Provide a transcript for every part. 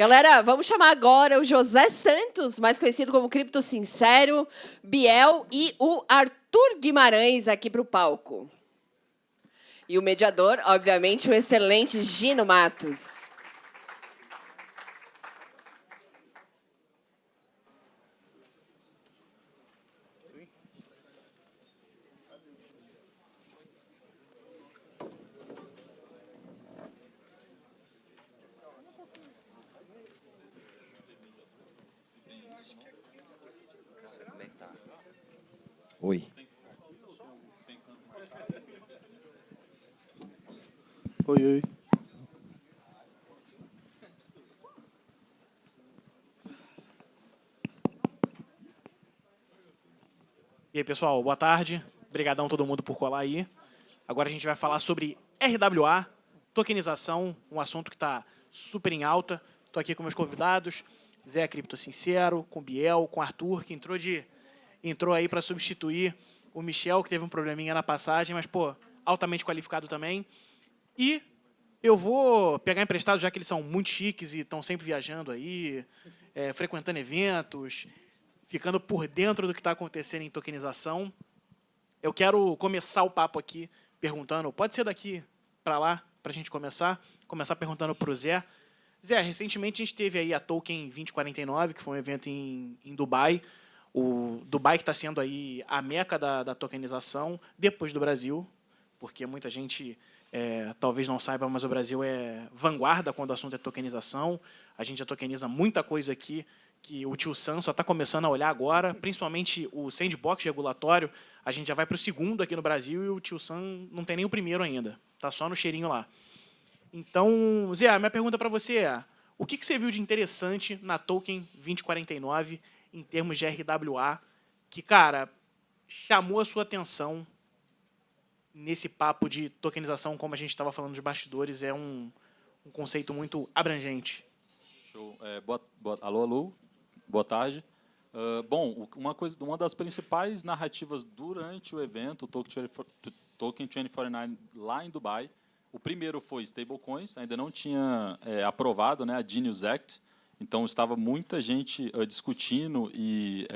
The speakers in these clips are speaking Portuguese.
Galera, vamos chamar agora o José Santos, mais conhecido como Cripto Sincero, Biel e o Arthur Guimarães aqui para o palco. E o mediador, obviamente, o excelente Gino Matos. Oi. Oi, oi. E aí, pessoal, boa tarde. Obrigadão a todo mundo por colar aí. Agora a gente vai falar sobre RWA, tokenização, um assunto que está super em alta. Estou aqui com meus convidados, Zé Cripto Sincero, com Biel, com Arthur, que entrou aí para substituir o Michel, que teve um probleminha na passagem, mas, pô, altamente qualificado também. E eu vou pegar emprestado, já que eles são muito chiques e estão sempre viajando aí, frequentando eventos, ficando por dentro do que está acontecendo em tokenização. Eu quero começar o papo aqui perguntando, pode ser daqui para lá, para a gente começar perguntando para o Zé. Zé, recentemente a gente teve aí a Token 2049, que foi um evento em Dubai. O Dubai que está sendo aí a meca da tokenização, depois do Brasil, porque muita gente talvez não saiba, mas o Brasil é vanguarda quando o assunto é tokenização. A gente já tokeniza muita coisa aqui que o Tio Sam só está começando a olhar agora, principalmente o sandbox regulatório. A gente já vai para o segundo aqui no Brasil e o Tio Sam não tem nem o primeiro ainda. Está só no cheirinho lá. Então, Zé, a minha pergunta para você é, o que você viu de interessante na Token 2049 em termos de RWA que, cara, chamou a sua atenção nesse papo de tokenização, como a gente estava falando de bastidores, é um conceito muito abrangente. Show. Alô, boa tarde. Bom, uma das principais narrativas durante o evento, o Token 2049 lá em Dubai, o primeiro foi stablecoins, ainda não tinha aprovado, né, a Genius Act, então estava muita gente discutindo e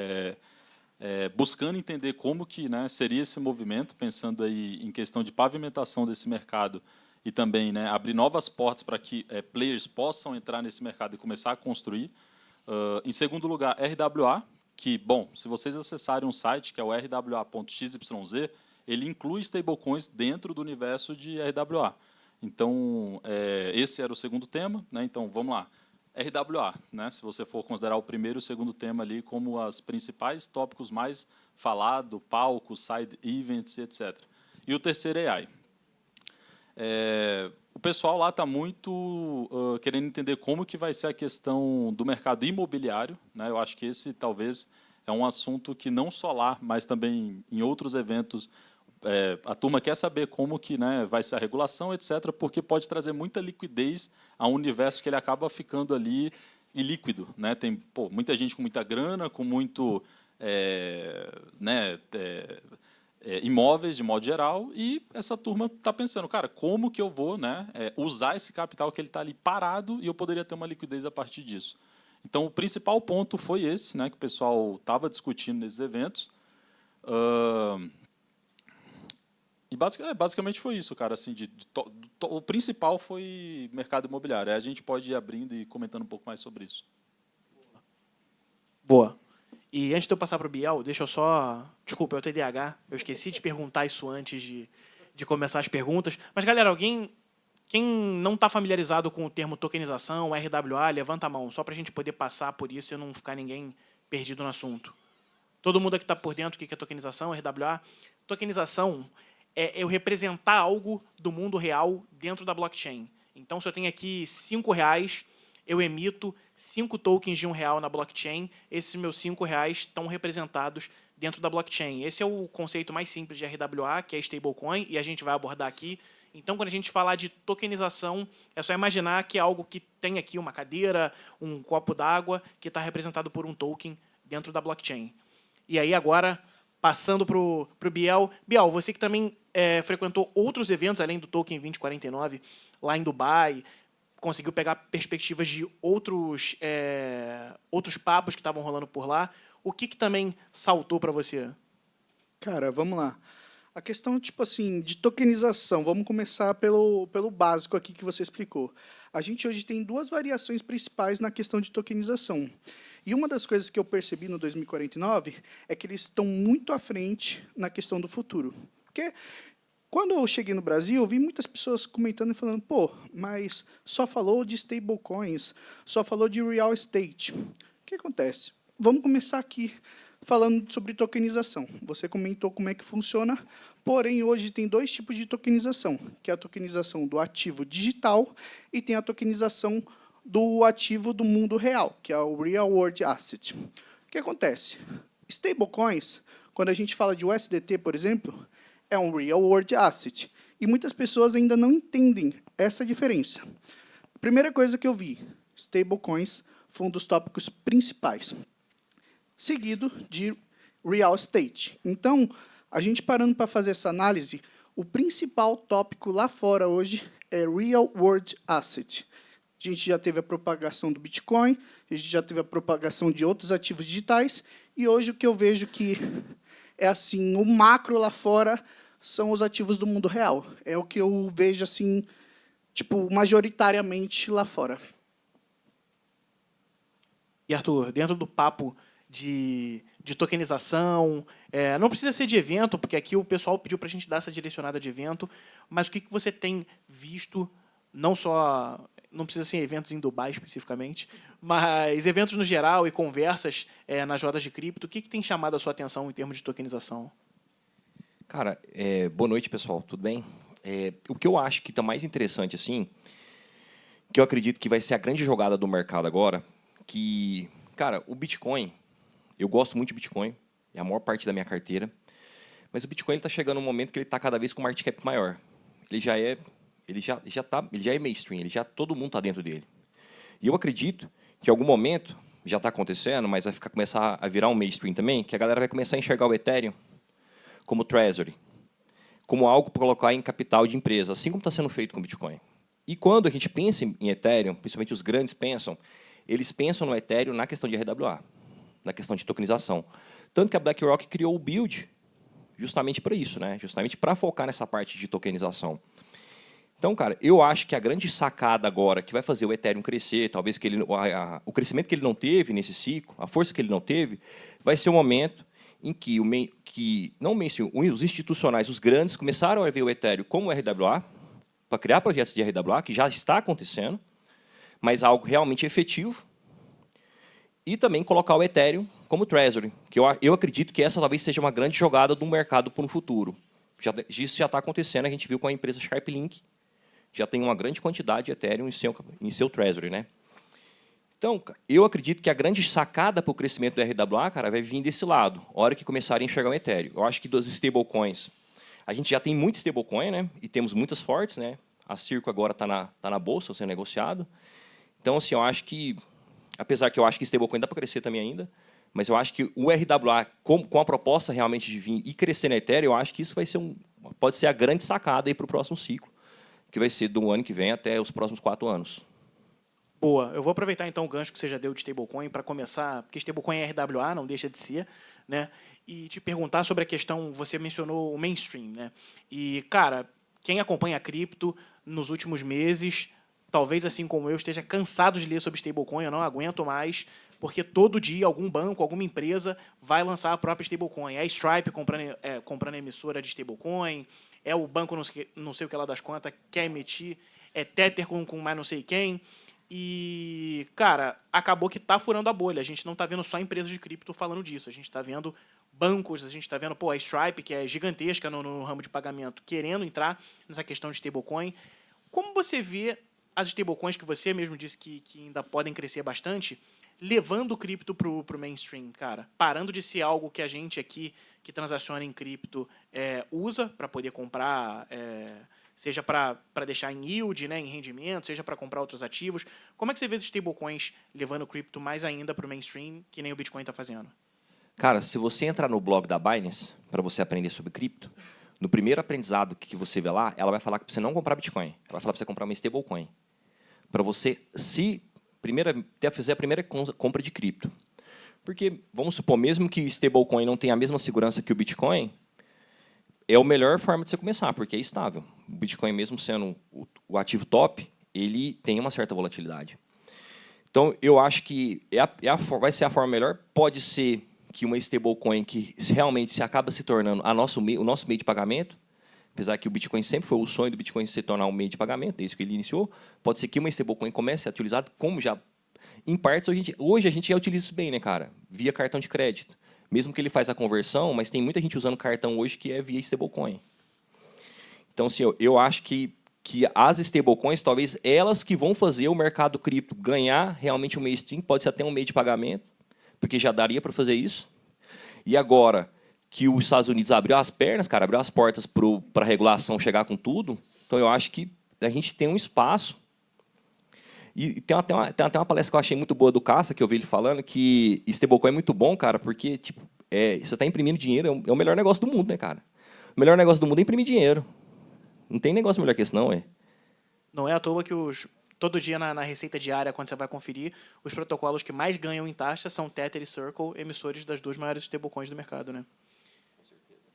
buscando entender como que, né, seria esse movimento, pensando aí em questão de pavimentação desse mercado e também, né, abrir novas portas para que players possam entrar nesse mercado e começar a construir. Em segundo lugar, RWA, que, bom, se vocês acessarem um site, que é o rwa.xyz, ele inclui stablecoins dentro do universo de RWA. Então, esse era o segundo tema, né? Então, vamos lá. RWA, né? Se você for considerar o primeiro e o segundo tema ali como os principais tópicos mais falados, palcos, side events, etc. E o terceiro é AI. O pessoal lá está muito querendo entender como que vai ser a questão do mercado imobiliário, né? Eu acho que esse talvez é um assunto que não só lá, mas também em outros eventos, a turma quer saber como que, né, vai ser a regulação, etc., porque pode trazer muita liquidez a um universo que ele acaba ficando ali ilíquido, né? Tem muita gente com muita grana, com muito imóveis de modo geral, e essa turma está pensando, cara, como que eu vou, né, usar esse capital que ele está ali parado e eu poderia ter uma liquidez a partir disso. Então, o principal ponto foi esse, né, que o pessoal estava discutindo nesses eventos. E basicamente foi isso, cara. Assim, o principal foi mercado imobiliário. Aí a gente pode ir abrindo e comentando um pouco mais sobre isso. Boa. E antes de eu passar para o Biel, deixa eu só... Desculpa, é o TDAH. Eu esqueci de perguntar isso antes de começar as perguntas. Mas, galera, quem não está familiarizado com o termo tokenização, RWA, levanta a mão, só para a gente poder passar por isso e não ficar ninguém perdido no assunto. Todo mundo aqui está por dentro do que é tokenização, RWA. Tokenização é eu representar algo do mundo real dentro da blockchain. Então, se eu tenho aqui R$5, eu emito 5 tokens de R$1 na blockchain, esses meus R$5 estão representados dentro da blockchain. Esse é o conceito mais simples de RWA, que é stablecoin, e a gente vai abordar aqui. Então, quando a gente falar de tokenização, é só imaginar que é algo que tem aqui uma cadeira, um copo d'água, que está representado por um token dentro da blockchain. E aí, agora, passando para o Biel. Biel, você que também frequentou outros eventos, além do Token 2049, lá em Dubai, conseguiu pegar perspectivas de outros papos que estavam rolando por lá. O que também saltou para você? Cara, vamos lá. A questão, tipo assim, de tokenização, vamos começar pelo básico aqui que você explicou. A gente hoje tem duas variações principais na questão de tokenização. E uma das coisas que eu percebi no 2049 é que eles estão muito à frente na questão do futuro. Porque quando eu cheguei no Brasil, eu vi muitas pessoas comentando e falando, pô, mas só falou de stablecoins, só falou de real estate. O que acontece? Vamos começar aqui falando sobre tokenização. Você comentou como é que funciona, porém, hoje tem dois tipos de tokenização, que é a tokenização do ativo digital e tem a tokenização do ativo do mundo real, que é o Real World Asset. O que acontece? Stablecoins, quando a gente fala de USDT, por exemplo, é um Real World Asset. E muitas pessoas ainda não entendem essa diferença. A primeira coisa que eu vi, stablecoins foi um dos tópicos principais, seguido de real estate. Então, a gente parando para fazer essa análise, o principal tópico lá fora hoje é Real World Asset. A gente já teve a propagação do Bitcoin, a gente já teve a propagação de outros ativos digitais, e hoje o que eu vejo que é assim, o macro lá fora são os ativos do mundo real. É o que eu vejo assim, tipo, majoritariamente lá fora. E, Arthur, dentro do papo de tokenização, não precisa ser de evento, porque aqui o pessoal pediu para a gente dar essa direcionada de evento, mas o que você tem visto, não precisa ser eventos em Dubai especificamente, mas eventos no geral e conversas nas rodas de cripto, o que tem chamado a sua atenção em termos de tokenização? Cara, boa noite, pessoal, tudo bem? O que eu acho que está mais interessante, assim, que eu acredito que vai ser a grande jogada do mercado agora, que, cara, o Bitcoin, eu gosto muito de Bitcoin, é a maior parte da minha carteira, mas o Bitcoin está chegando num momento que ele está cada vez com um market cap maior. Ele já é mainstream, todo mundo está dentro dele. E eu acredito que em algum momento, já está acontecendo, mas vai começar a virar um mainstream também, que a galera vai começar a enxergar o Ethereum como treasury, como algo para colocar em capital de empresa, assim como está sendo feito com o Bitcoin. E quando a gente pensa em Ethereum, principalmente os grandes pensam, eles pensam no Ethereum na questão de RWA, na questão de tokenização. Tanto que a BlackRock criou o Build justamente para isso, né? Justamente para focar nessa parte de tokenização. Então, cara, eu acho que a grande sacada agora que vai fazer o Ethereum crescer, talvez que o crescimento que ele não teve nesse ciclo, a força que ele não teve, vai ser o momento em que, os institucionais, os grandes, começaram a ver o Ethereum como RWA, para criar projetos de RWA, que já está acontecendo, mas algo realmente efetivo, e também colocar o Ethereum como treasury, que eu acredito que essa talvez seja uma grande jogada do mercado para o futuro. Isso já está acontecendo, a gente viu com a empresa SharpLink, já tem uma grande quantidade de Ethereum em seu treasury, né? Então, eu acredito que a grande sacada para o crescimento do RWA, cara, vai vir desse lado, a hora que começarem a enxergar o Ethereum. Eu acho que dos stablecoins, a gente já tem muito stablecoin, né? E temos muitas fortes, né? A Circo agora está na bolsa sendo negociado. Então, assim, eu acho que, apesar que eu acho que stablecoin dá para crescer também ainda, mas eu acho que o RWA, com a proposta realmente de vir e crescer na Ethereum, eu acho que isso vai ser pode ser a grande sacada para o próximo ciclo, que vai ser do ano que vem até os próximos 4 anos. Boa. Eu vou aproveitar, então, o gancho que você já deu de stablecoin para começar, porque stablecoin é RWA, não deixa de ser, né? E te perguntar sobre a questão, você mencionou o mainstream, né? E, cara, quem acompanha a cripto nos últimos meses, talvez assim como eu, esteja cansado de ler sobre stablecoin, eu não aguento mais, porque todo dia algum banco, alguma empresa vai lançar a própria stablecoin. É a Stripe comprando emissora de stablecoin, é o banco não sei o que lá das contas quer emitir, é Tether com mais não sei quem. E, cara, acabou que tá furando a bolha. A gente não tá vendo só empresas de cripto falando disso. A gente tá vendo bancos, a gente tá vendo a Stripe, que é gigantesca no ramo de pagamento, querendo entrar nessa questão de stablecoin. Como você vê as stablecoins que você mesmo disse que ainda podem crescer bastante, levando o cripto pro mainstream, cara? Parando de ser algo que a gente aqui, que transaciona em cripto, usa para poder comprar... seja para deixar em yield, né, em rendimento, seja para comprar outros ativos. Como é que você vê esses stablecoins levando o cripto mais ainda para o mainstream, que nem o Bitcoin está fazendo? Cara, se você entrar no blog da Binance, para você aprender sobre cripto, no primeiro aprendizado que você vê lá, ela vai falar que você não comprar Bitcoin. Ela vai falar para você comprar uma stablecoin. para você fazer a primeira compra de cripto. Porque, vamos supor, mesmo que o stablecoin não tenha a mesma segurança que o Bitcoin, é a melhor forma de você começar, porque é estável. O Bitcoin, mesmo sendo o ativo top, ele tem uma certa volatilidade. Então, eu acho que vai ser a forma melhor. Pode ser que uma stablecoin que realmente se acaba se tornando o nosso meio de pagamento, apesar que o Bitcoin sempre foi o sonho do Bitcoin se tornar um meio de pagamento, desde que ele iniciou, pode ser que uma stablecoin comece a ser utilizada como já, em partes, hoje a gente já utiliza isso bem, né, cara? Via cartão de crédito. Mesmo que ele faz a conversão, mas tem muita gente usando cartão hoje que é via stablecoin. Então, assim, eu acho que as stablecoins, talvez elas que vão fazer o mercado cripto ganhar realmente um mainstream, pode ser até um meio de pagamento, porque já daria para fazer isso. E agora que os Estados Unidos abriu as pernas, cara, abriu as portas para a regulação chegar com tudo, então eu acho que a gente tem um espaço. E tem até uma palestra que eu achei muito boa do Cassa, que eu vi ele falando, que stablecoin é muito bom, cara, porque tipo, você está imprimindo dinheiro, é o melhor negócio do mundo, né, cara? O melhor negócio do mundo é imprimir dinheiro. Não tem negócio melhor que esse, não, é? Não é à toa que todo dia na receita diária, quando você vai conferir, os protocolos que mais ganham em taxa são Tether e Circle, emissores das duas maiores stablecoins do mercado, né?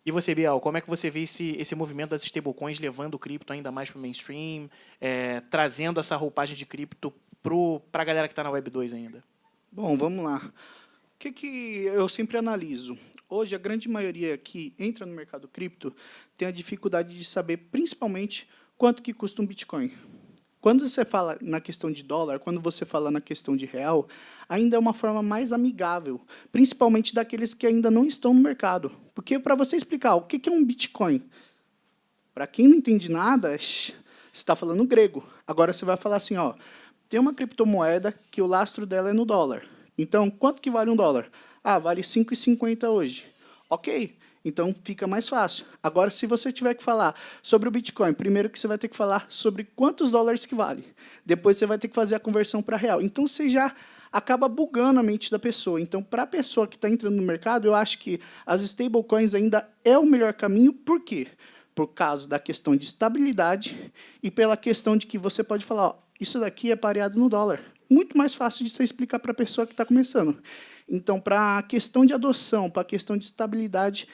E você, Biel, como é que você vê esse movimento das stablecoins levando o cripto ainda mais para o mainstream, trazendo essa roupagem de cripto para a galera que está na Web 2 ainda? Bom, vamos lá. O que eu sempre analiso? Hoje, a grande maioria que entra no mercado cripto tem a dificuldade de saber, principalmente, quanto que custa um Bitcoin. Quando você fala na questão de dólar, quando você fala na questão de real, ainda é uma forma mais amigável, principalmente daqueles que ainda não estão no mercado. Porque, para você explicar o que é um Bitcoin, para quem não entende nada, você está falando grego. Agora você vai falar assim, ó, tem uma criptomoeda que o lastro dela é no dólar. Então, quanto que vale um dólar? Ah, vale 5,50 hoje. Ok, então fica mais fácil. Agora, se você tiver que falar sobre o Bitcoin, primeiro que você vai ter que falar sobre quantos dólares que vale. Depois você vai ter que fazer a conversão para real. Então, você já acaba bugando a mente da pessoa. Então, para a pessoa que está entrando no mercado, eu acho que as stablecoins ainda é o melhor caminho. Por quê? Por causa da questão de estabilidade e pela questão de que você pode falar, ó, isso daqui é pareado no dólar. Muito mais fácil de você explicar para a pessoa que está começando. Então, para a questão de adoção, para a questão de estabilidade,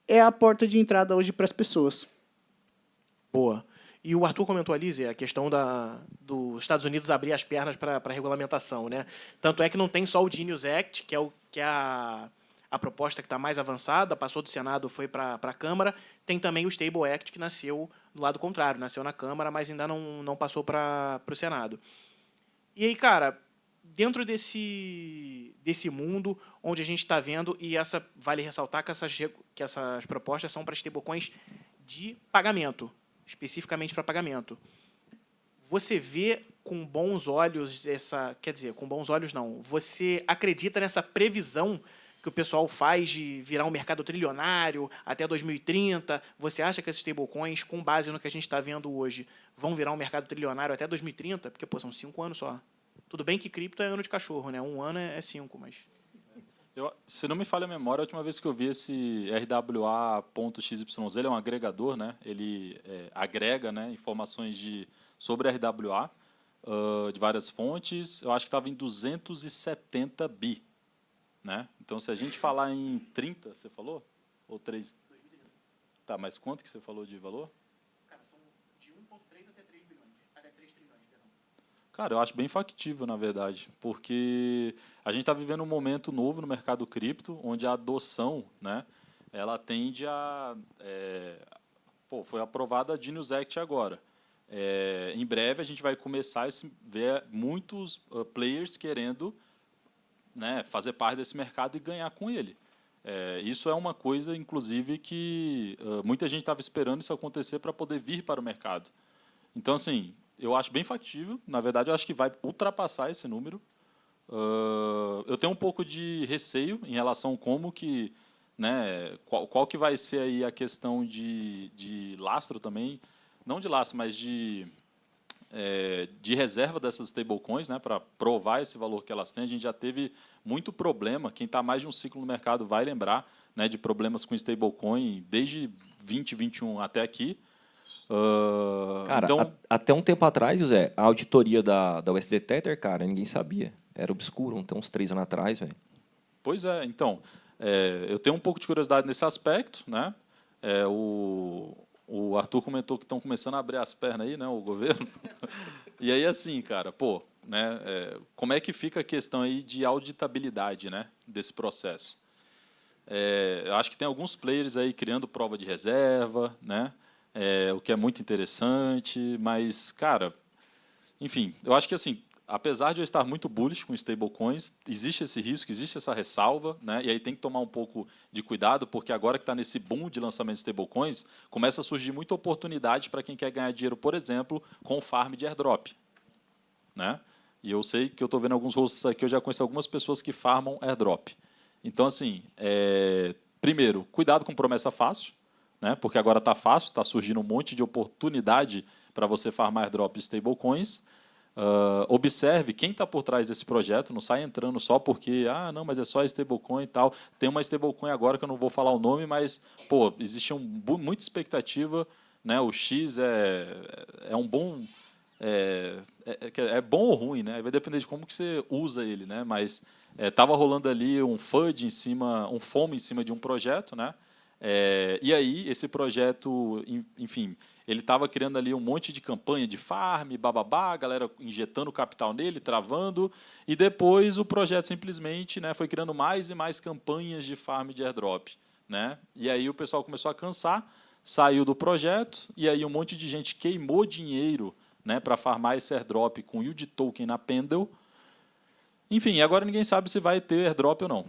é a porta de entrada hoje para as pessoas. Boa. E o Arthur comentou ali, Zé, a questão dos Estados Unidos abrir as pernas para a regulamentação, né? Tanto é que não tem só o Genius Act, que é a proposta que está mais avançada, passou do Senado, foi para a Câmara. Tem também o Stable Act, que nasceu do lado contrário, nasceu na Câmara, mas ainda não passou para o Senado. E aí, cara, dentro desse mundo onde a gente está vendo, e vale ressaltar que essas propostas são para stablecoins de pagamento, especificamente para pagamento. Você vê com bons olhos com bons olhos não, você acredita nessa previsão que o pessoal faz de virar um mercado trilionário até 2030? Você acha que as stablecoins, com base no que a gente está vendo hoje, vão virar um mercado trilionário até 2030? Porque, são 5 anos só. Tudo bem que cripto é ano de cachorro, né? 1 ano é 5, mas... Se não me falha a memória, a última vez que eu vi esse RWA.xyz, ele é um agregador, né? Ele agrega, né, informações sobre RWA de várias fontes. Eu acho que estava em 270 bi. Né? Então, se a gente falar em 30, você falou? Ou 3? Tá, mas quanto que você falou de valor? Cara, são de 1,3 até 3 bilhões. Até 3 trilhões, perdão. Cara, eu acho bem factível, na verdade, porque a gente está vivendo um momento novo no mercado cripto, onde a adoção, né, ela tende a... foi aprovada a Genius Act agora. Em breve, a gente vai começar a ver muitos players querendo, né, fazer parte desse mercado e ganhar com ele. Isso é uma coisa, inclusive, que muita gente estava esperando isso acontecer para poder vir para o mercado. Então, assim, eu acho bem factível. Na verdade, eu acho que vai ultrapassar esse número. Eu tenho um pouco de receio em relação a como que, né, qual que vai ser aí a questão de lastro também, não de lastro, mas de reserva dessas stablecoins, né, para provar esse valor que elas têm. A gente já teve muito problema, quem está mais de um ciclo no mercado vai lembrar, né, de problemas com stablecoin desde 2021 até aqui. Cara, Então, até um tempo atrás, José, a auditoria da USD Tether, cara, ninguém sabia. Era obscuro, até uns 3 anos atrás, velho. pois é, então, eu tenho um pouco de curiosidade nesse aspecto, né? O Arthur comentou que estão começando a abrir as pernas aí, né, o governo. E aí, assim, cara, pô, né, como é que fica a questão aí de auditabilidade, né, desse processo? Eu acho que tem alguns players aí criando prova de reserva, né, o que é muito interessante, mas, cara, enfim, eu acho que assim, apesar de eu estar muito bullish com stablecoins, existe esse risco, existe essa ressalva, né? E aí tem que tomar um pouco de cuidado, porque agora que está nesse boom de lançamento de stablecoins, começa a surgir muita oportunidade para quem quer ganhar dinheiro, por exemplo, com farm de airdrop, né? E eu sei que eu estou vendo alguns rostos aqui, eu já conheço algumas pessoas que farmam airdrop. Então, assim, primeiro, cuidado com promessa fácil, né? Porque agora está fácil, está surgindo um monte de oportunidade para você farmar airdrop de stablecoins. Observe quem está por trás desse projeto, não sai entrando só porque, não, mas é só stablecoin e tal. Tem uma stablecoin agora que eu não vou falar o nome, mas, pô, existe muita expectativa, né? O X é um bom... É bom ou ruim, né? Vai depender de como que você usa ele, né? Mas estava rolando ali um FUD em cima, um FOMO em cima de um projeto, né? E aí esse projeto, enfim, ele estava criando ali um monte de campanha de farm, bababá, a galera injetando capital nele, travando, e depois o projeto simplesmente, né, foi criando mais e mais campanhas de farm de airdrop, né? E aí o pessoal começou a cansar, saiu do projeto, e aí um monte de gente queimou dinheiro, né, para farmar esse airdrop com yield token na Pendle. Enfim, agora ninguém sabe se vai ter airdrop ou não.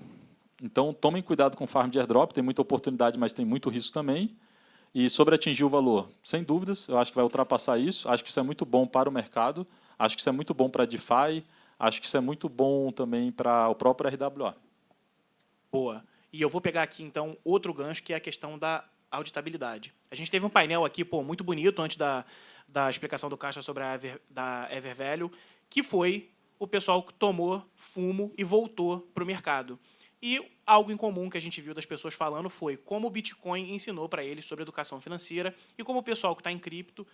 Então, tomem cuidado com farm de airdrop, tem muita oportunidade, mas tem muito risco também. E sobre atingir o valor, sem dúvidas, eu acho que vai ultrapassar isso. Acho que isso é muito bom para o mercado, acho que isso é muito bom para a DeFi, acho que isso é muito bom também para o próprio RWA. Boa. E eu vou pegar aqui, então, outro gancho, que é a questão da auditabilidade. A gente teve um painel aqui, muito bonito, antes da explicação do Caixa sobre da Evervalue, que foi o pessoal que tomou fumo e voltou para o mercado. E algo em comum que a gente viu das pessoas falando foi como o Bitcoin ensinou para eles sobre educação financeira e como o pessoal que está em cripto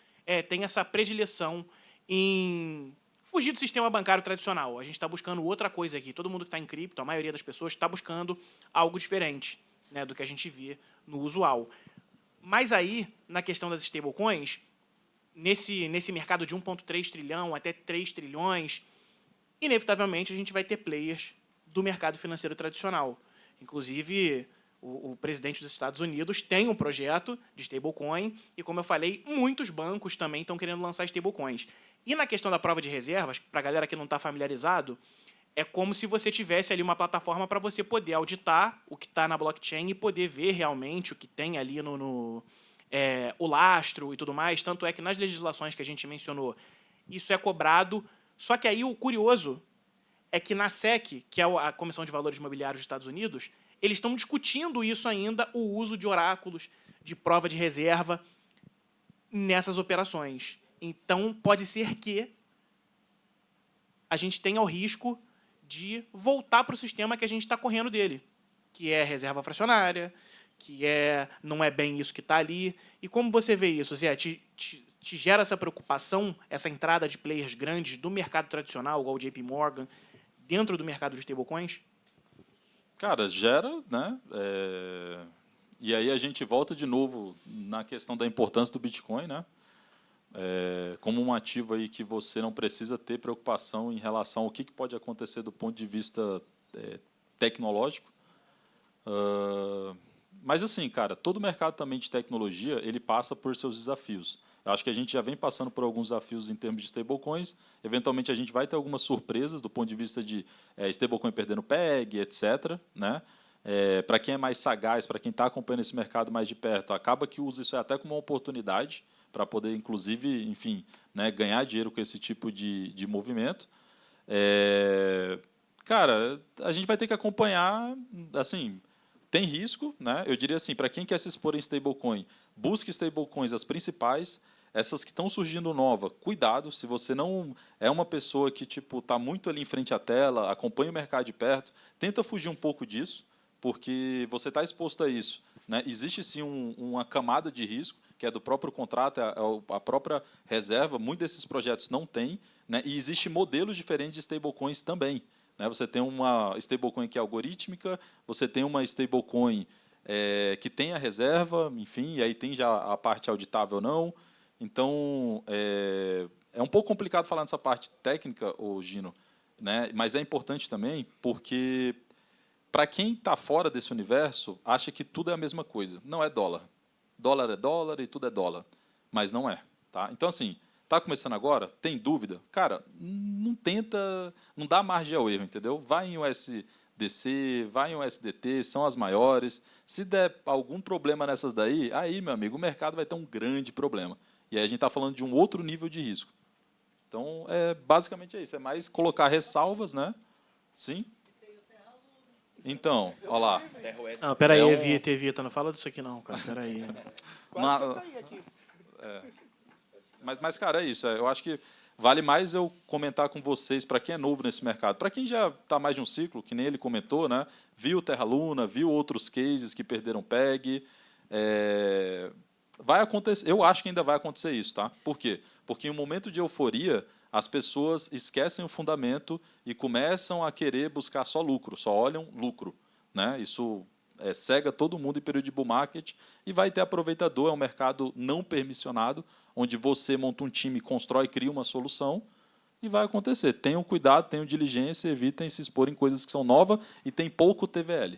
tem essa predileção em fugir do sistema bancário tradicional. A gente está buscando outra coisa aqui. Todo mundo que está em cripto, a maioria das pessoas, está buscando algo diferente, né, do que a gente vê no usual. Mas aí, na questão das stablecoins, nesse mercado de 1,3 trilhão até 3 trilhões, inevitavelmente a gente vai ter players do mercado financeiro tradicional. Inclusive, o presidente dos Estados Unidos tem um projeto de stablecoin e, como eu falei, muitos bancos também estão querendo lançar stablecoins. E na questão da prova de reservas, para a galera que não está familiarizado, é como se você tivesse ali uma plataforma para você poder auditar o que está na blockchain e poder ver realmente o que tem ali o lastro e tudo mais. Tanto é que nas legislações que a gente mencionou, isso é cobrado. Só que aí o curioso é que na SEC, que é a Comissão de Valores Imobiliários dos Estados Unidos, eles estão discutindo isso ainda, o uso de oráculos, de prova de reserva nessas operações. Então, pode ser que a gente tenha o risco de voltar para o sistema que a gente está correndo dele, que é reserva fracionária, que não é bem isso que está ali. E como você vê isso, Zé? Te gera essa preocupação, essa entrada de players grandes do mercado tradicional, igual o JP Morgan, dentro do mercado de stablecoins? Cara, gera, né? E aí a gente volta de novo na questão da importância do Bitcoin, né? Como um ativo aí que você não precisa ter preocupação em relação ao que pode acontecer do ponto de vista tecnológico. Mas assim, cara, todo mercado também de tecnologia ele passa por seus desafios. Eu acho que a gente já vem passando por alguns desafios em termos de stablecoins. Eventualmente a gente vai ter algumas surpresas do ponto de vista de stablecoin perdendo PEG, etc. Né? Para quem é mais sagaz, para quem está acompanhando esse mercado mais de perto, acaba que usa isso até como uma oportunidade para poder, inclusive, enfim, né, ganhar dinheiro com esse tipo de movimento. Cara, a gente vai ter que acompanhar, assim, tem risco, né? Eu diria assim, para quem quer se expor em stablecoin, busque stablecoins as principais, essas que estão surgindo nova, cuidado, se você não é uma pessoa que tipo está muito ali em frente à tela, acompanha o mercado de perto, tenta fugir um pouco disso, porque você está exposto a isso, né? Existe sim uma camada de risco que é do próprio contrato, a própria reserva. Muitos desses projetos não têm, né? E existem modelos diferentes de stablecoins também. Né? Você tem uma stablecoin que é algorítmica, você tem uma stablecoin que tem a reserva, enfim, e aí tem já a parte auditável ou não. Então, é um pouco complicado falar nessa parte técnica, Gino, né? Mas é importante também porque, para quem está fora desse universo, acha que tudo é a mesma coisa. Não é dólar. Dólar é dólar e tudo é dólar. Mas não é. Tá? Então, assim, está começando agora, tem dúvida? Cara, não tenta, não dá margem ao erro, entendeu? Vai em USDC, vai em USDT, são as maiores. Se der algum problema nessas daí, aí, meu amigo, o mercado vai ter um grande problema. E aí a gente está falando de um outro nível de risco. Então, basicamente é isso. É mais colocar ressalvas, né? Sim? Então, olha lá. Não, peraí, Evita, não fala disso aqui não, cara. Peraí. Mas, cara, é isso. Eu acho que vale mais eu comentar com vocês, para quem é novo nesse mercado. Para quem já está mais de um ciclo, que nem ele comentou, né? Viu Terra Luna, viu outros cases que perderam PEG. Vai acontecer, eu acho que ainda vai acontecer isso, tá? Por quê? Porque em um momento de euforia, as pessoas esquecem o fundamento e começam a querer buscar só lucro, só olham lucro, né? Isso cega todo mundo em período de bull market e vai ter aproveitador, é um mercado não permissionado, onde você monta um time, constrói, cria uma solução e vai acontecer. Tenham cuidado, tenham diligência, evitem se expor em coisas que são novas e tem pouco TVL.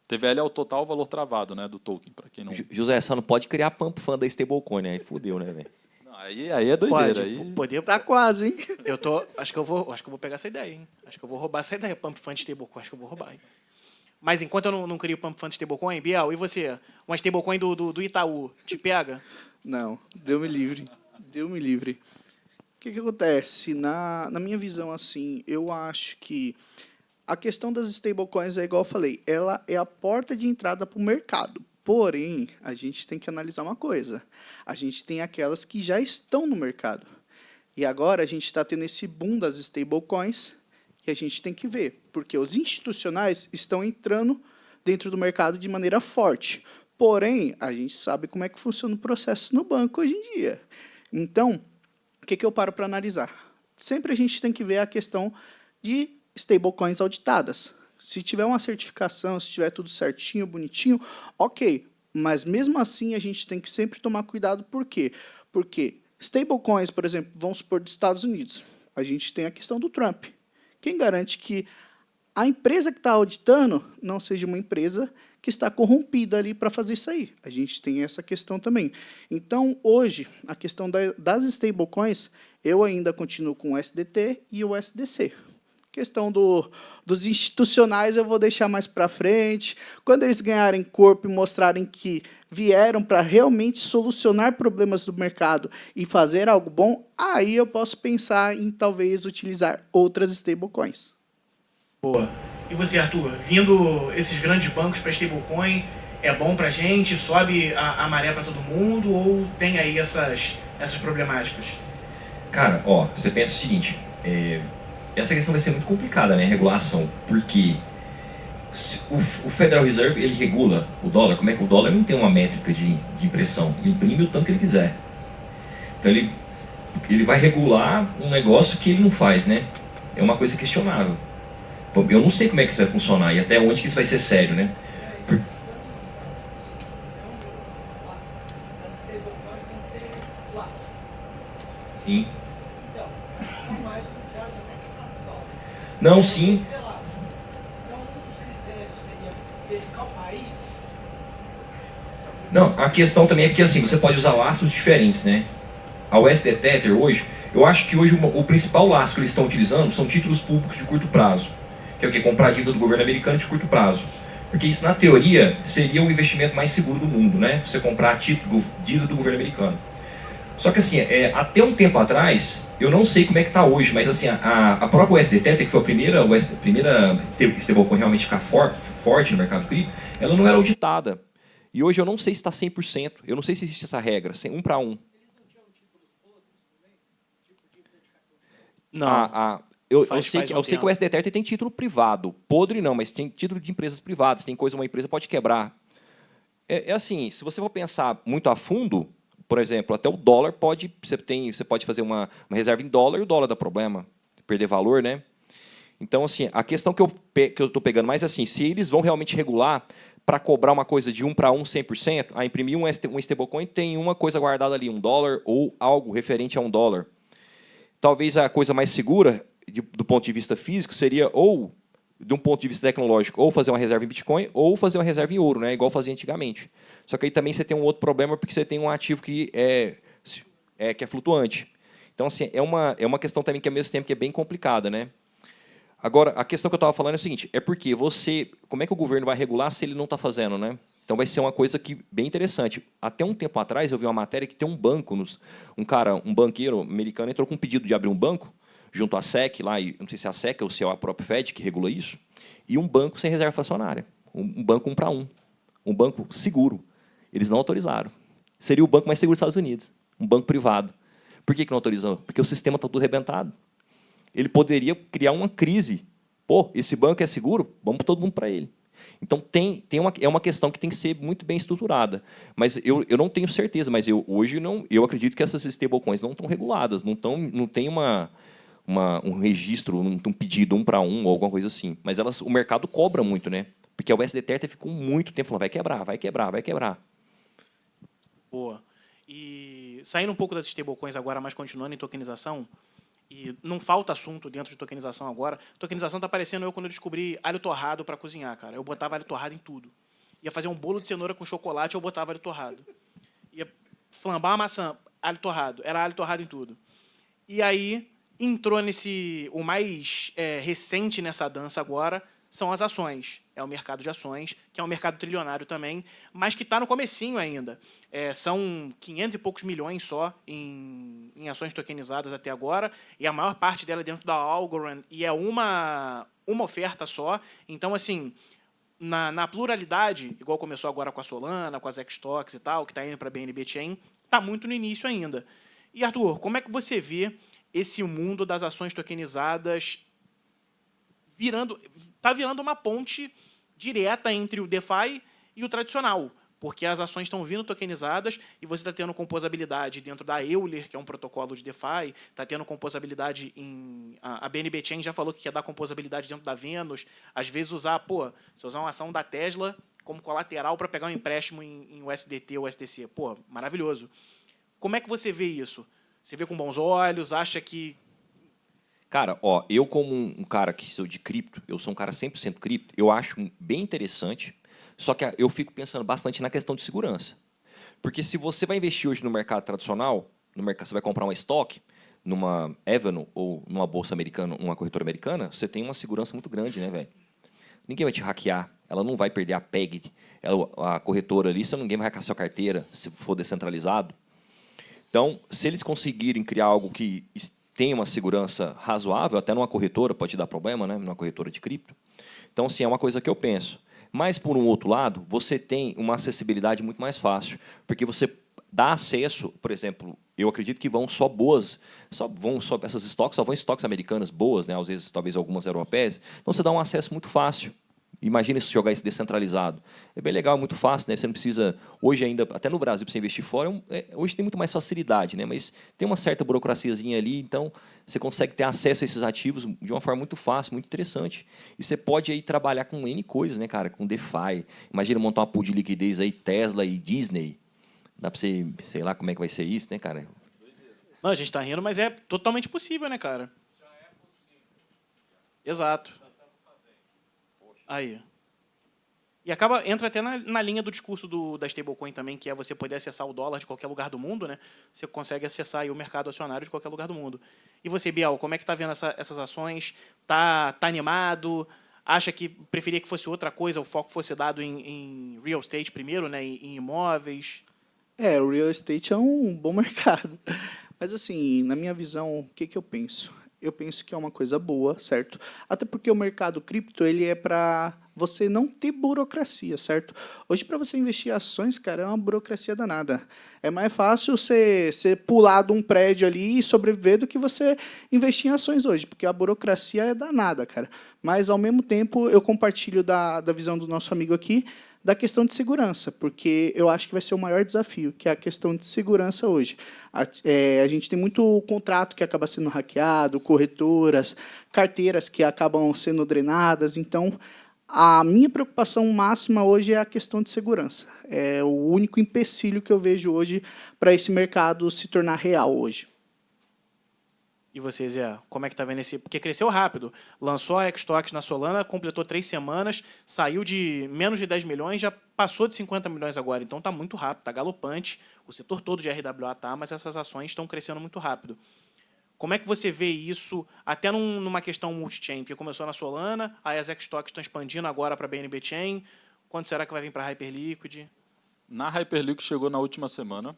TVL é o total valor travado, né, do token, para quem não... José, só não pode criar pump fan da stablecoin, né? Aí fudeu, né, velho? Aí é doideira. Pode. Tá quase, hein? Acho que eu vou pegar essa ideia, hein? Acho que eu vou roubar essa ideia, Pump Fund Stablecoin. Acho que eu vou roubar, hein? Mas enquanto eu não crio Pump Fund Stablecoin, Biel, e você? Uma stablecoin do Itaú, te pega? Não, Deus me livre. Deus me livre. O que acontece? Na minha visão, assim, eu acho que a questão das stablecoins é igual eu falei, ela é a porta de entrada para o mercado. Porém, a gente tem que analisar uma coisa. A gente tem aquelas que já estão no mercado. E agora a gente está tendo esse boom das stablecoins e a gente tem que ver, porque os institucionais estão entrando dentro do mercado de maneira forte. Porém, a gente sabe como é que funciona o processo no banco hoje em dia. Então, o que eu paro para analisar? Sempre a gente tem que ver a questão de stablecoins auditadas. Se tiver uma certificação, se tiver tudo certinho, bonitinho, ok. Mas, mesmo assim, a gente tem que sempre tomar cuidado. Por quê? Porque stablecoins, por exemplo, vamos supor, dos Estados Unidos. A gente tem a questão do Trump. Quem garante que a empresa que está auditando não seja uma empresa que está corrompida ali para fazer isso aí? A gente tem essa questão também. Então, hoje, a questão das stablecoins, eu ainda continuo com o SDT e o SDC. Questão dos institucionais eu vou deixar mais para frente. Quando eles ganharem corpo e mostrarem que vieram para realmente solucionar problemas do mercado e fazer algo bom, aí eu posso pensar em talvez utilizar outras stablecoins. Boa. E você, Arthur? Vindo esses grandes bancos para stablecoin, é bom para a gente? Sobe a maré para todo mundo? Ou tem aí essas problemáticas? Cara, você pensa o seguinte... Essa questão vai ser muito complicada, né, a regulação, porque o Federal Reserve ele regula o dólar. Como é que o dólar não tem uma métrica de impressão? Ele imprime o tanto que ele quiser. Então ele vai regular um negócio que ele não faz, né? É uma coisa questionável. Eu não sei como é que isso vai funcionar e até onde que isso vai ser sério, né? Sim. Não, sim. Não, a questão também é que assim, você pode usar lastros diferentes, né? A USD Tether hoje, eu acho que hoje o principal lastro que eles estão utilizando são títulos públicos de curto prazo. Que é o quê? Comprar a dívida do governo americano de curto prazo. Porque isso, na teoria, seria o investimento mais seguro do mundo, né? Você comprar a dívida do governo americano. Só que assim, até um tempo atrás, eu não sei como é que está hoje, mas assim, a própria USD Tether, que foi a primeira stablecoin realmente ficar forte no mercado cripto, ela não era auditada. E hoje eu não sei se está 100%, eu não sei se existe essa regra, 1 para 1. Não. Eu sei que o USD Tether tem título privado, podre não, mas tem título de empresas privadas, tem coisa, uma empresa pode quebrar. Assim, se você for pensar muito a fundo, Por exemplo, até o dólar você pode fazer uma reserva em dólar e o dólar dá problema, perder valor, né? Então, assim, a questão que eu estou pegando mais é assim, se eles vão realmente regular para cobrar uma coisa de 1 para 1, 100%, a imprimir um stablecoin tem uma coisa guardada ali, $1 ou algo referente a $1. Talvez a coisa mais segura, do ponto de vista físico, seria ou, de um ponto de vista tecnológico, ou fazer uma reserva em Bitcoin ou fazer uma reserva em ouro, né, igual fazia antigamente. Só que aí também você tem um outro problema, porque você tem um ativo que é flutuante. Então, assim, é uma questão também que, ao mesmo tempo, que é bem complicada, né? Agora, a questão que eu estava falando é o seguinte, é porque como é que o governo vai regular se ele não está fazendo, né? Então vai ser uma coisa bem interessante. Até um tempo atrás eu vi uma matéria que tem um banco, um banqueiro americano entrou com um pedido de abrir um banco, junto à SEC, lá, não sei se é a SEC ou se é a própria Fed que regula isso, e um banco sem reserva fracionária, um banco 1 para 1, um banco seguro. Eles não autorizaram. Seria o banco mais seguro dos Estados Unidos, um banco privado. Por que não autorizou? Porque o sistema está tudo arrebentado. Ele poderia criar uma crise. Pô, esse banco é seguro? Vamos todo mundo para ele. Então, é uma questão que tem que ser muito bem estruturada. Mas eu não tenho certeza, mas hoje eu acredito que essas stablecoins não estão reguladas, não tem um registro, um pedido 1 para 1 ou alguma coisa assim. Mas o mercado cobra muito, né? Porque a USD Tether ficou muito tempo falando, vai quebrar, vai quebrar, vai quebrar. Boa. E saindo um pouco das stablecoins agora, mas continuando em tokenização, e não falta assunto dentro de tokenização agora. Tokenização está parecendo eu quando eu descobri alho torrado para cozinhar, cara. Eu botava alho torrado em tudo. Ia fazer um bolo de cenoura com chocolate, eu botava alho torrado. Ia flambar uma maçã, alho torrado. Era alho torrado em tudo. E aí entrou o mais recente nessa dança agora são as ações. É o mercado de ações, que é um mercado trilionário também, mas que está no comecinho ainda. São 500 e poucos milhões só em ações tokenizadas até agora, e a maior parte dela é dentro da Algorand, e é uma oferta só. Então, assim, na pluralidade, igual começou agora com a Solana, com as Xtox e tal, que está indo para a BNB Chain, está muito no início ainda. E, Arthur, como é que você vê esse mundo das ações tokenizadas está virando uma ponte direta entre o DeFi e o tradicional, porque as ações estão vindo tokenizadas e você está tendo composabilidade dentro da Euler, que é um protocolo de DeFi, está tendo composabilidade a BNB Chain já falou que quer dar composabilidade dentro da Venus, às vezes se usar uma ação da Tesla como colateral para pegar um empréstimo em USDT ou USDC. Pô, maravilhoso. Como é que você vê isso? Você vê com bons olhos, acha que... Cara, eu como um cara que sou de cripto, eu sou um cara 100% cripto, eu acho bem interessante, só que eu fico pensando bastante na questão de segurança. Porque se você vai investir hoje no mercado tradicional, você vai comprar uma estoque, numa Avenue ou numa bolsa americana, uma corretora americana, você tem uma segurança muito grande, né, velho? Ninguém vai te hackear, ela não vai perder a PEG, a corretora ali, ninguém vai hackear sua carteira, se for descentralizado. Então, se eles conseguirem criar algo que tem uma segurança razoável, até numa corretora pode dar problema, né? Numa corretora de cripto. Então, assim, é uma coisa que eu penso. Mas, por um outro lado, você tem uma acessibilidade muito mais fácil, porque você dá acesso, por exemplo, eu acredito que vão só essas estoques, só vão estoques americanas boas, né? Às vezes, talvez algumas europeias. Então, você dá um acesso muito fácil. Imagina se jogar isso descentralizado. É bem legal, muito fácil, né? Você não precisa... Hoje ainda, até no Brasil, para você investir fora, hoje tem muito mais facilidade, né? Mas tem uma certa burocraciazinha ali, então você consegue ter acesso a esses ativos de uma forma muito fácil, muito interessante. E você pode aí trabalhar com N coisas, né, cara? Com DeFi. Imagina montar uma pool de liquidez aí, Tesla e Disney. Dá para você, sei lá como é que vai ser isso, né, cara? Não, a gente está rindo, mas é totalmente possível, né, cara? Já é possível. Exato. Aí. E entra até na linha do discurso da stablecoin também, que é você poder acessar o dólar de qualquer lugar do mundo, né? Você consegue acessar aí o mercado acionário de qualquer lugar do mundo. E você, Biel, como é que está vendo essas ações? Tá animado? Acha que preferia que fosse outra coisa, o foco fosse dado em real estate primeiro, né? Em imóveis? O real estate é um bom mercado. Mas, assim, na minha visão, o que eu penso? Eu penso que é uma coisa boa, certo? Até porque o mercado cripto ele é para você não ter burocracia, certo? Hoje, para você investir em ações, cara, é uma burocracia danada. É mais fácil você pular de um prédio ali e sobreviver do que você investir em ações hoje, porque a burocracia é danada, cara. Mas, ao mesmo tempo, eu compartilho da visão do nosso amigo aqui. da questão de segurança, porque eu acho que vai ser o maior desafio, que é a questão de segurança hoje. A gente tem muito contrato que acaba sendo hackeado, corretoras, carteiras que acabam sendo drenadas. Então, a minha preocupação máxima hoje é a questão de segurança. É o único empecilho que eu vejo hoje para esse mercado se tornar real hoje. E você, Zé, como é que tá vendo esse... Porque cresceu rápido. Lançou a Xtox na Solana, completou 3 semanas, saiu de menos de 10 milhões, já passou de 50 milhões agora. Então tá muito rápido, tá galopante. O setor todo de RWA tá, mas essas ações estão crescendo muito rápido. Como é que você vê isso, até numa questão multi-chain? Porque começou na Solana, aí as Xtox estão expandindo agora para a BNB Chain. Quando será que vai vir para a Hyperliquid? Na Hyperliquid chegou na última semana.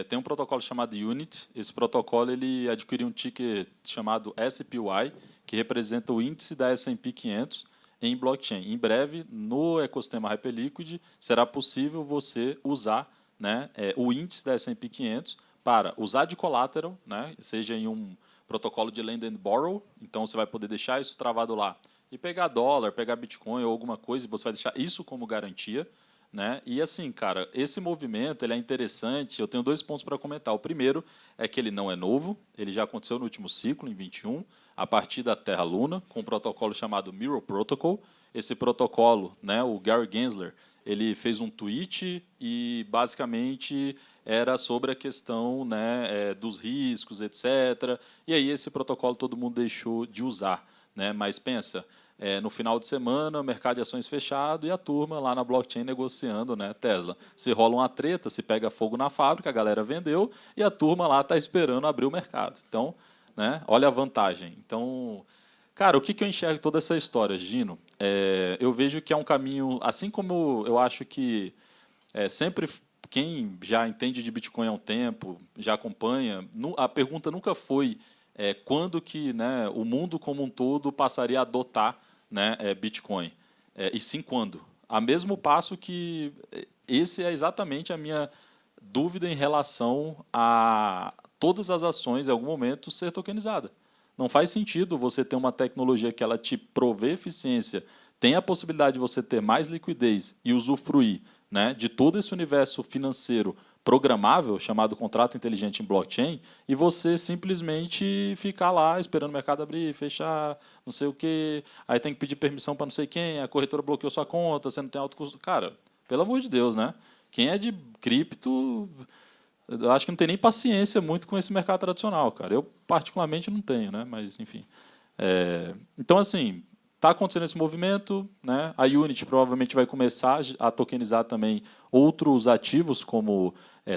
Tem um protocolo chamado Unity. Esse protocolo ele adquiriu um ticker chamado SPY, que representa o índice da S&P 500 em blockchain. Em breve, no ecossistema Hyperliquid, será possível você usar, né, o índice da S&P 500 para usar de collateral, né, seja em um protocolo de lend and borrow. Então, você vai poder deixar isso travado lá e pegar dólar, pegar Bitcoin ou alguma coisa, e você vai deixar isso como garantia. Né? E assim, cara, esse movimento ele é interessante. Eu tenho 2 pontos para comentar. O primeiro é que ele não é novo, ele já aconteceu no último ciclo, em 21, a partir da Terra Luna, com um protocolo chamado Mirror Protocol. Esse protocolo, né, o Gary Gensler, ele fez um tweet e basicamente era sobre a questão, né, dos riscos, etc. E aí esse protocolo todo mundo deixou de usar, né? Mas pensa, no final de semana, o mercado de ações fechado e a turma lá na blockchain negociando, né, Tesla. Se rola uma treta, se pega fogo na fábrica, a galera vendeu e a turma lá está esperando abrir o mercado. Então, né, olha a vantagem. Então, cara, o que eu enxergo toda essa história, Gino? Eu vejo que é um caminho, assim como eu acho que sempre quem já entende de Bitcoin há um tempo, já acompanha, a pergunta nunca foi quando que, né, o mundo como um todo passaria a adotar, né, Bitcoin, e sim quando. A mesmo passo que esse é exatamente a minha dúvida em relação a todas as ações, em algum momento, ser tokenizada. Não faz sentido você ter uma tecnologia que ela te provê eficiência, tem a possibilidade de você ter mais liquidez e usufruir, né, de todo esse universo financeiro programável, chamado contrato inteligente em blockchain, e você simplesmente ficar lá esperando o mercado abrir, fechar, não sei o quê, aí tem que pedir permissão para não sei quem, a corretora bloqueou sua conta, você não tem alto custo. Cara, pelo amor de Deus, né? Quem é de cripto, eu acho que não tem nem paciência muito com esse mercado tradicional, cara. Eu, particularmente, não tenho, né? Mas, enfim. Então, assim, está acontecendo esse movimento, né? A Unity provavelmente vai começar a tokenizar também outros ativos, como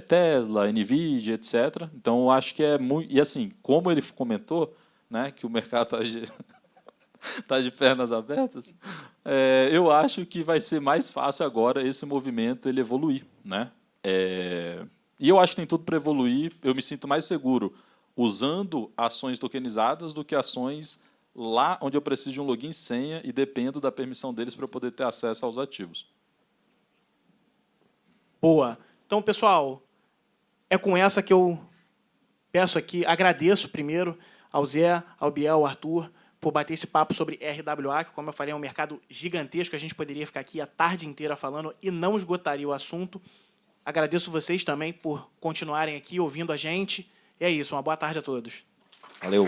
Tesla, Nvidia, etc. Então, eu acho que é muito... E, assim, como ele comentou, né, que o mercado está de pernas abertas, eu acho que vai ser mais fácil agora esse movimento ele evoluir, né? E eu acho que tem tudo para evoluir. Eu me sinto mais seguro usando ações tokenizadas do que ações lá onde eu preciso de um login e senha e dependo da permissão deles para eu poder ter acesso aos ativos. Boa. Então, pessoal, é com essa que eu peço aqui, agradeço primeiro ao Zé, ao Biel, ao Arthur, por bater esse papo sobre RWA, que, como eu falei, é um mercado gigantesco, a gente poderia ficar aqui a tarde inteira falando e não esgotaria o assunto. Agradeço vocês também por continuarem aqui ouvindo a gente. E é isso, uma boa tarde a todos. Valeu.